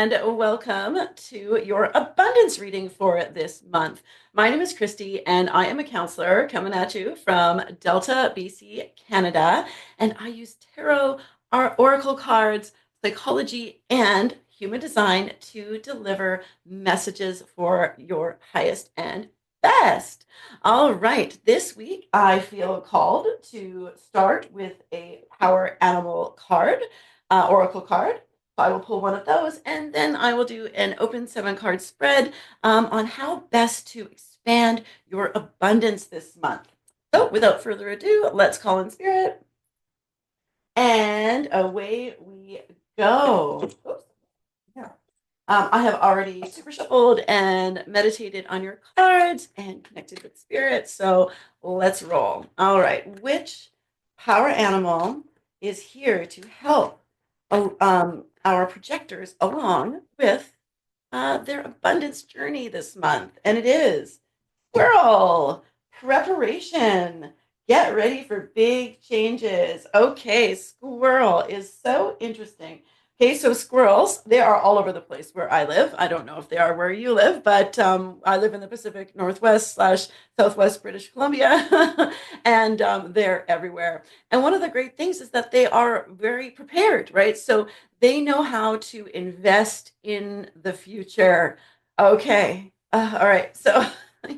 and welcome to your abundance reading for this month. My name is Christy, and I am a counselor coming at you from Delta, BC, Canada. And I use tarot, our oracle cards, psychology, and human design to deliver messages for your highest and best. All right, this week I feel called to start with a power animal card, oracle card. I will pull one of those, and then I will do an open 7 card spread on how best to expand your abundance this month. So, without further ado, let's call in spirit, and away we go. Oops. Yeah. I have already super shuffled and meditated on your cards and connected with spirit. So let's roll. All right. Which power animal is here to help our projectors along with their abundance journey this month? And it is squirrel. Preparation. Get ready for big changes. Okay, squirrel is so interesting. Okay, so squirrels, they are all over the place where I live. I don't know if they are where you live, but I live in the Pacific Northwest slash Southwest British Columbia, and they're everywhere. And one of the great things is that they are very prepared, right? So they know how to invest in the future. Okay, all right. So,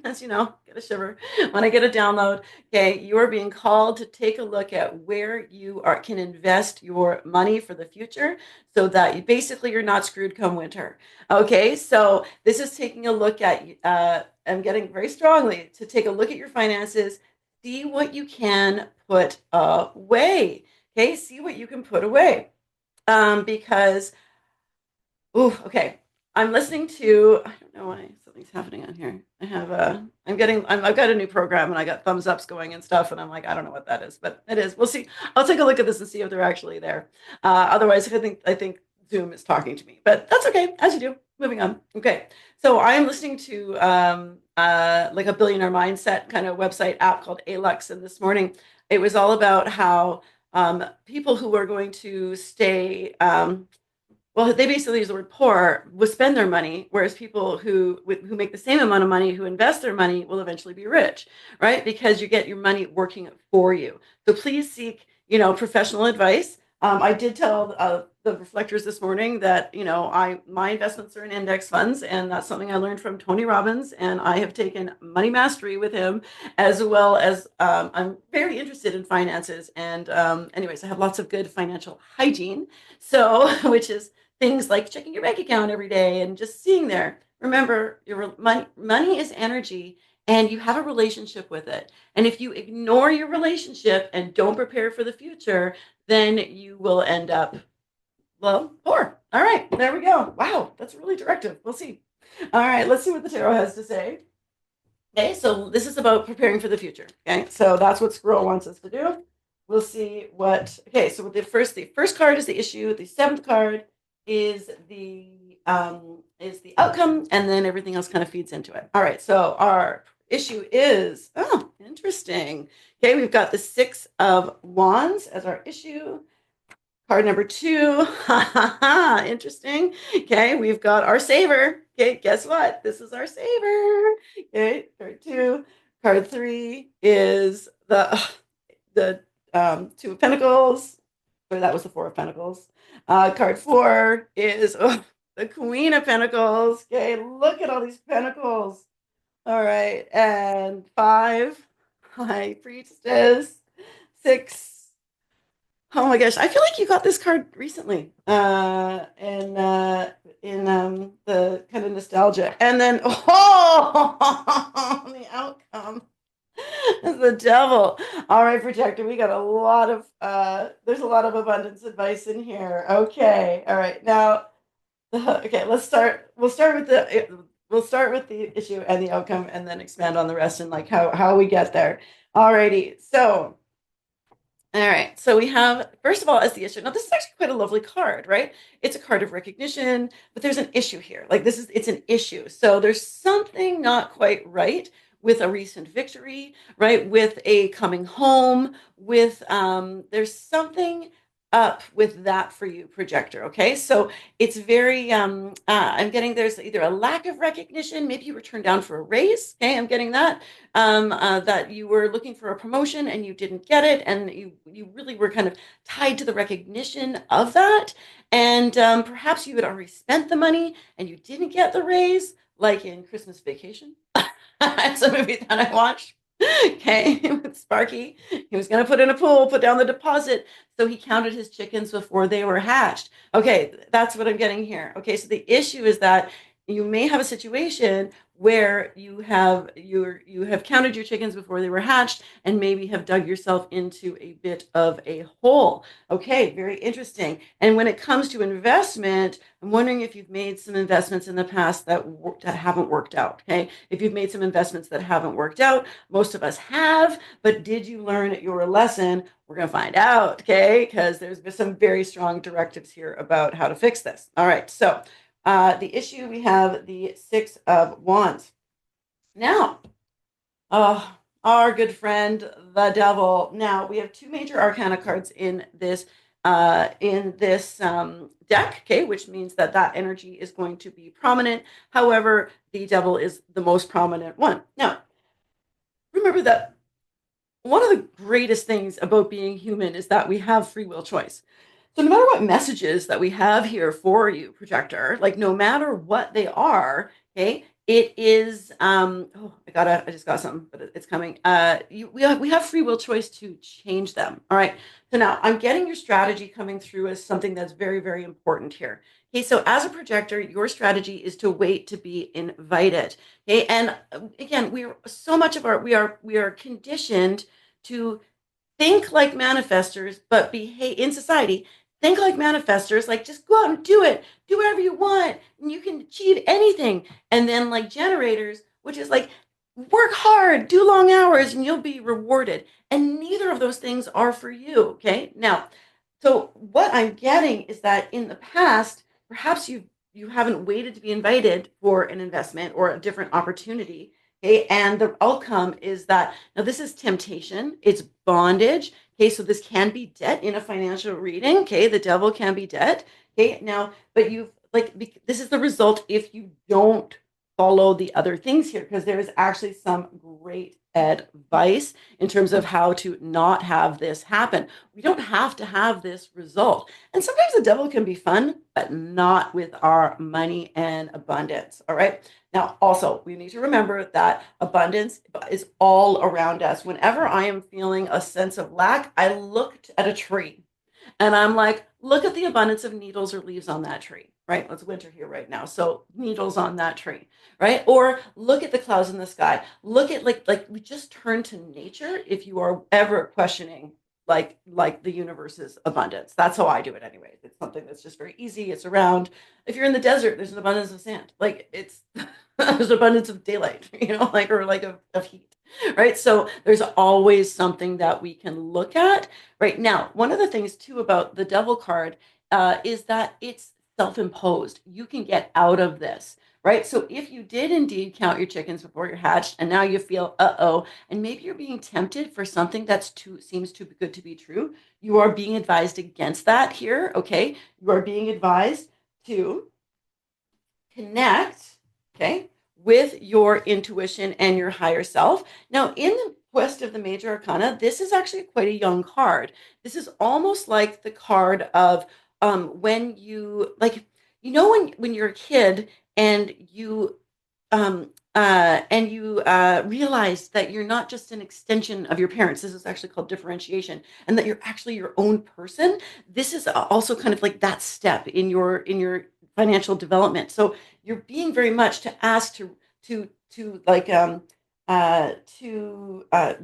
as you know, get a shiver when I get a download. Okay, you are being called to take a look at where you can invest your money for the future so that you're not screwed come winter. Okay, so this is taking a look at, I'm getting very strongly to take a look at your finances, see what you can put away. Okay, see what you can put away. Because, okay, I'm listening to, I don't know why something's happening on here. I've got a new program and I got thumbs ups going and stuff. And I'm like, I don't know what that is, but it is. We'll see. I'll take a look at this and see if they're actually there. Otherwise, I think Zoom is talking to me, but that's okay. As you do. Moving on. Okay. So I am listening to like a billionaire mindset kind of website app called Alux. And this morning it was all about how people who are going to stay, well, they basically use the word poor, will spend their money, whereas people who make the same amount of money, who invest their money, will eventually be rich, right? Because you get your money working for you. So please seek, professional advice. I did tell the reflectors this morning that my investments are in index funds, and that's something I learned from Tony Robbins, and I have taken money mastery with him, as well as I'm very interested in finances. And anyways, I have lots of good financial hygiene, so which is things like checking your bank account every day and just seeing there. Remember, your money is energy, and you have a relationship with it. And if you ignore your relationship and don't prepare for the future, then you will end up, well, poor. All right, there we go. Wow, that's really directive. We'll see. All right, let's see what the tarot has to say. Okay, so this is about preparing for the future. Okay, so that's what Squirrel wants us to do. We'll see what. Okay, so the first card is the issue. The 7th card is the outcome, and then everything else kind of feeds into it. All right, so our issue is, oh, interesting. Okay, we've got the 6 of Wands as our issue. Card number 2, interesting. Okay, we've got our saver. Okay, guess what? This is our saver. Okay, card 2. Card 3 is the 2 of Pentacles. Or that was the 4 of Pentacles. Card 4 is the Queen of Pentacles. Okay, look at all these pentacles. All right, and 5, High Priestess. 6. Oh my gosh, I feel like you got this card recently, in the kind of nostalgia, and then the outcome is the Devil. All right, Projector, we got a lot of there's a lot of abundance advice in here. Okay, all right, now, okay, let's start. We'll start with the issue and the outcome, and then expand on the rest and like how we get there. Alrighty, so. All right, so we have, first of all, as the issue. Now, this is actually quite a lovely card, right? It's a card of recognition, but there's an issue here. Like it's an issue. So there's something not quite right with a recent victory, right? With a coming home, there's something up with that for you, projector. Okay, so it's very I'm getting there's either a lack of recognition, maybe you were turned down for a raise. Okay, I'm getting that that you were looking for a promotion and you didn't get it, and you really were kind of tied to the recognition of that, and perhaps you had already spent the money and you didn't get the raise, like in Christmas Vacation. It's a movie that I watched. Okay, with Sparky. He was going to put in a pool, put down the deposit. So he counted his chickens before they were hatched. Okay, that's what I'm getting here. Okay, so the issue is that you may have a situation where you have counted your chickens before they were hatched and maybe have dug yourself into a bit of a hole. Okay, very interesting. And when it comes to investment, I'm wondering if you've made some investments in the past that haven't worked out. Okay, if you've made some investments that haven't worked out, most of us have, but did you learn your lesson? We're going to find out, okay? Because there's been some very strong directives here about how to fix this. All right, so the issue, we have the Six of Wands. Now, our good friend, the devil. Now, we have two major arcana cards in this deck, okay, which means that that energy is going to be prominent. However, the devil is the most prominent one. Now, remember that one of the greatest things about being human is that we have free will choice. So no matter what messages that we have here for you, projector, like no matter what they are, okay, it is oh, I just got something, but it's coming. We have free will choice to change them. All right. So now I'm getting your strategy coming through as something that's very, very important here. Okay, so as a projector, your strategy is to wait to be invited. Okay, and again, we are conditioned to think like manifestors, but behave in society. Think like manifestors, like just go out and do it, do whatever you want, and you can achieve anything. And then, like generators, which is like work hard, do long hours, and you'll be rewarded. And neither of those things are for you. Okay. Now, so what I'm getting is that in the past, perhaps you haven't waited to be invited for an investment or a different opportunity. Okay. And the outcome is that now this is temptation, it's bondage. Okay. So this can be debt in a financial reading. Okay. The devil can be debt. Okay. Now, but you've this is the result if you don't follow the other things here, because there is actually some great advice in terms of how to not have this happen. We don't have to have this result. And sometimes the devil can be fun, but not with our money and abundance. All right. Now, also, we need to remember that abundance is all around us. Whenever I am feeling a sense of lack, I looked at a tree and I'm like, look at the abundance of needles or leaves on that tree, right? It's winter here right now. So needles on that tree, right? Or look at the clouds in the sky. Look at like we just turn to nature if you are ever questioning like the universe's abundance. That's how I do it anyway. It's something that's just very easy. It's around. If you're in the desert, there's an abundance of sand. Like it's there's an abundance of daylight, like or like of heat. Right. So there's always something that we can look at. Right now, one of the things too about the devil card is that it's self-imposed. You can get out of this, right? So if you did indeed count your chickens before you're hatched, and now you feel uh-oh, and maybe you're being tempted for something that's too seems too good to be true, you are being advised against that here. Okay, you are being advised to connect, okay, with your intuition and your higher self. Now, in the Quest of the Major Arcana, this is actually quite a young card. This is almost like the card of when you like, when you're a kid and you realize that you're not just an extension of your parents. This is actually called differentiation, and that you're actually your own person. This is also kind of like that step in your financial development. So you're being very much to ask to like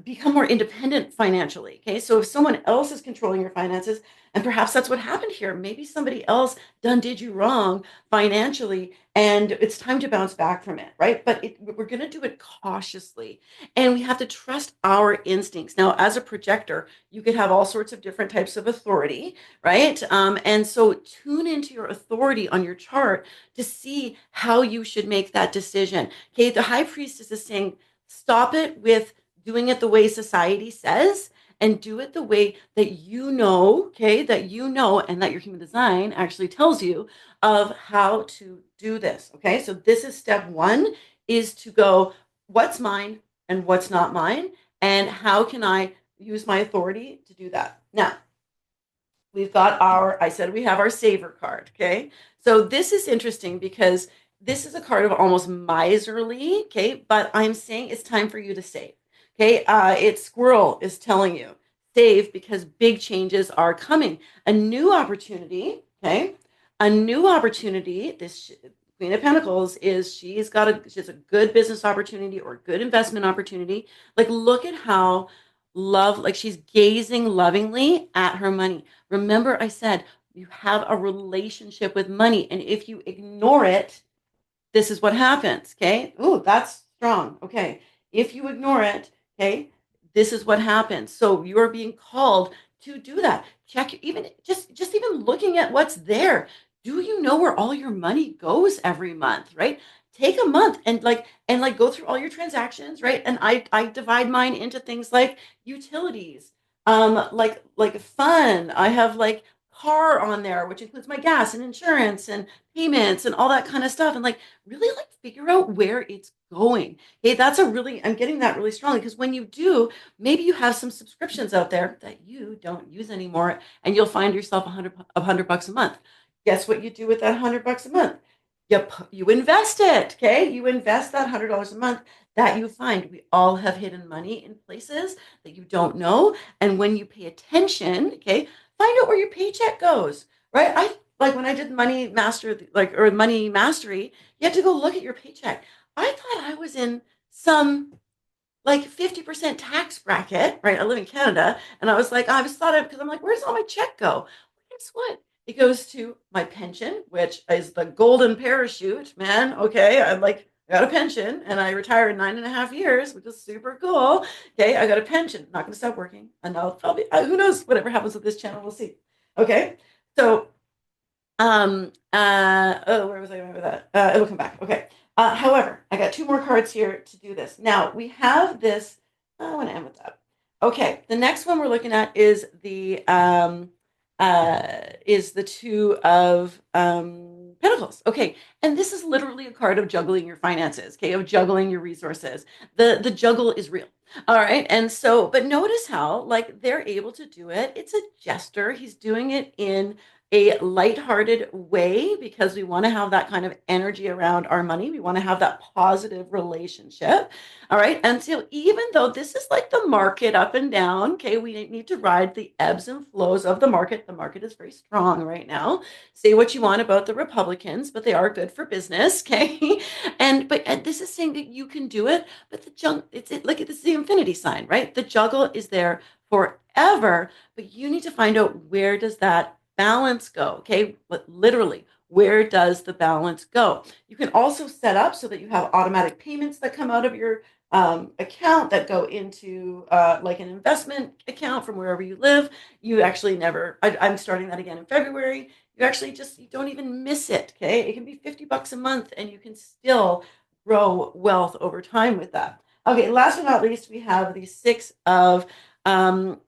become more independent financially. Okay, so if someone else is controlling your finances, and perhaps that's what happened here, maybe somebody else done did you wrong financially, and it's time to bounce back from it, right? But we're going to do it cautiously, and we have to trust our instincts. Now, as a projector, you could have all sorts of different types of authority, right? And so tune into your authority on your chart to see how you should make that decision. Okay, the high priestess is saying, stop it with doing it the way society says and do it the way that you know, okay, that you know, and that your human design actually tells you of how to do this. Okay, so this is step one, is to go, what's mine and what's not mine, and how can I use my authority to do that. Now, we've got our, I said we have our saver card. Okay. So this is interesting because this is a card of almost miserly. Okay. But I'm saying it's time for you to save. Okay. It's Squirrel is telling you save because big changes are coming. A new opportunity. Okay. A new opportunity. This Queen of Pentacles is she's a good business opportunity or good investment opportunity. Like, look at how like she's gazing lovingly at her money. Remember, I said you have a relationship with money, and if you ignore it, this is what happens. Okay. Oh, that's strong. Okay. If you ignore it, okay, this is what happens. So you are being called to do that. Check, even just even looking at what's there. Do you know where all your money goes every month, right? Take a month and like go through all your transactions, right? And I divide mine into things like utilities, like fun. I have like car on there, which includes my gas and insurance and payments and all that kind of stuff. And like really like figure out where it's going. Hey, I'm getting that really strongly because when you do, maybe you have some subscriptions out there that you don't use anymore, and you'll find yourself a hundred bucks a month. Guess what you do with that $100 a month? You invest it. Okay, you invest that $100 a month that you find. We all have hidden money in places that you don't know, and when you pay attention, okay, find out where your paycheck goes. Right? I like when I did money mastery, you have to go look at your paycheck. I thought I was in some like 50% tax bracket, right? I live in Canada. And I was like, I was thought of because I'm like, where's all my check go? Well, guess what? It goes to my pension, which is the golden parachute, man. Okay. I got a pension and I retired in 9.5 years, which is super cool. Okay. I got a pension. I'm not going to stop working. And I'll probably, who knows, whatever happens with this channel, we'll see. Okay. So oh, where was I going with that? It'll come back. Okay. However, I got two more cards here to do this. Now we have this. I want to end with that. Okay. The next one we're looking at is the two of pentacles. Okay. And this is literally a card of juggling your finances. Okay. Of juggling your resources. The juggle is real. All right. And so, but notice how like they're able to do it. It's a jester. He's doing it in a lighthearted way because we want to have that kind of energy around our money. We want to have that positive relationship. All right. And so even though this is like the market up and down, okay, we need to ride the ebbs and flows of the market. The market is very strong right now. Say what you want about the Republicans, but they are good for business. Okay. But this is saying that you can do it, but like this is the infinity sign, right? The juggle is there forever, but you need to find out where does that balance go? Okay, but literally, where does the balance go? You can also set up so that you have automatic payments that come out of your account that go into like an investment account from wherever you live. You actually never, I'm starting that again in February. You actually you don't even miss it. Okay, it can be $50 a month and you can still grow wealth over time with that. Okay, last but not least, we have the six of cups.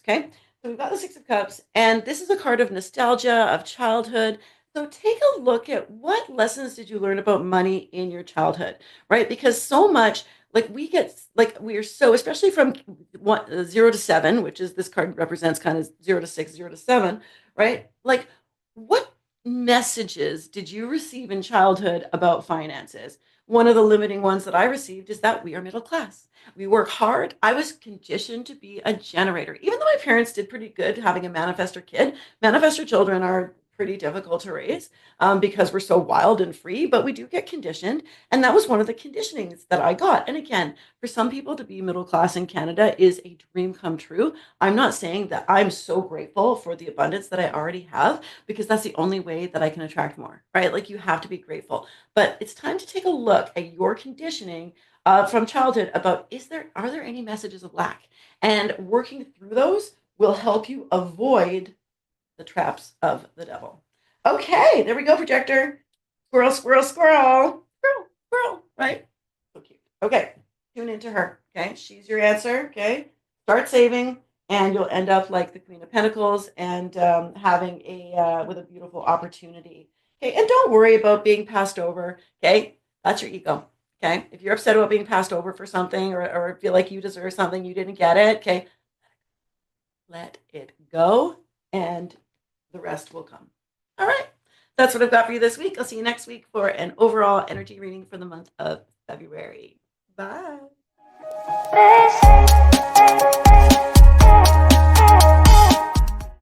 Okay, so we've got the Six of Cups, and this is a card of nostalgia, of childhood. So take a look at what lessons did you learn about money in your childhood, right? Because so much, like we are so, especially from 0 to 7, which is this card represents kind of 0 to 6, 0 to 7, right? Like, what messages did you receive in childhood about finances? One of the limiting ones that I received is that we are middle class. We work hard. I was conditioned to be a generator. Even though my parents did pretty good having a manifestor kid, manifestor children are pretty difficult to raise because we're so wild and free, but we do get conditioned. And that was one of the conditionings that I got. And again, for some people to be middle class in Canada is a dream come true. I'm not saying that I'm so grateful for the abundance that I already have because that's the only way that I can attract more, right? Like you have to be grateful. But it's time to take a look at your conditioning from childhood about are there any messages of lack, and working through those will help you avoid the traps of the devil. Okay, there we go, projector. Squirrel, squirrel, squirrel, squirrel, squirrel, right? So cute. Okay, Tune into her. Okay. She's your answer. Okay. Start saving, and you'll end up like the Queen of Pentacles and having with a beautiful opportunity. Okay. And don't worry about being passed over. Okay. That's your ego. Okay. If you're upset about being passed over for something or feel like you deserve something, you didn't get it. Okay. Let it go, and the rest will come. All right. That's what I've got for you this week. I'll see you next week for an overall energy reading for the month of February. Bye.